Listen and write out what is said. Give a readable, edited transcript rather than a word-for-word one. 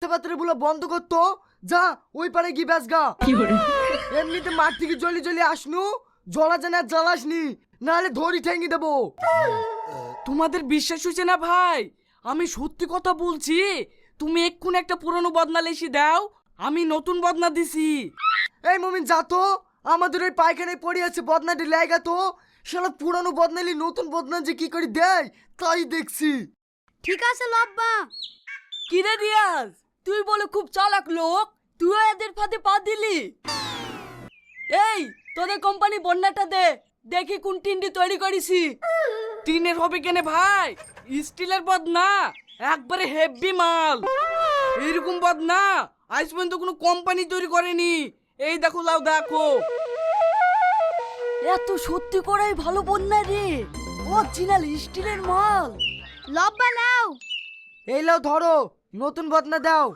কথাবার্তাগুলো বন্ধ করতো। যা ওই পারে গিয়ে ব্যাস গা। এমনিতে মাঠ থেকে জলি জলি আসনু, জলা জানা জ্বালাসনি, নাহলে ধরি ঠেঙ্গি দেবো। তোমাদের বিশ্বাস হচ্ছে না ভাই, আমি সত্যি কথা বলছি। তুমি এক্ষুনি একটা পুরনো বদনা লেসি দাও, আমি নতুন বদনা দিছি। এই মমিন যা তো, আমাদের ওই পায়খানায় পড়ে আছে বদনাটি লেগা তো। শালা পুরানো বদনালি নতুন বদনা যে কি করে দেয় তাই দেখছি। ঠিক আছে লব্বা। কিরে রিয়াজ, তুই বলে খুব চালাক লোক, তুই এদের ফাঁদে পা দিলি। এই তোদের কোম্পানি বন্যাটা দে, দেখি কোন টিনটি তৈরি করেছি। টিনের হবে কেনে ভাই, স্টিলের বদনা, একবারে হেভি মাল। এরকম বদনা আজ পর্যন্ত কোনো কোম্পানি তৈরি করেনি। এই দেখো লাও দেখো, এত সত্যি করাই ভালো বন্যা রে, অরিজিনাল স্টিলের মাল। লব্বা নাও। এই লাও ধরো, নতুন বদনা দাও।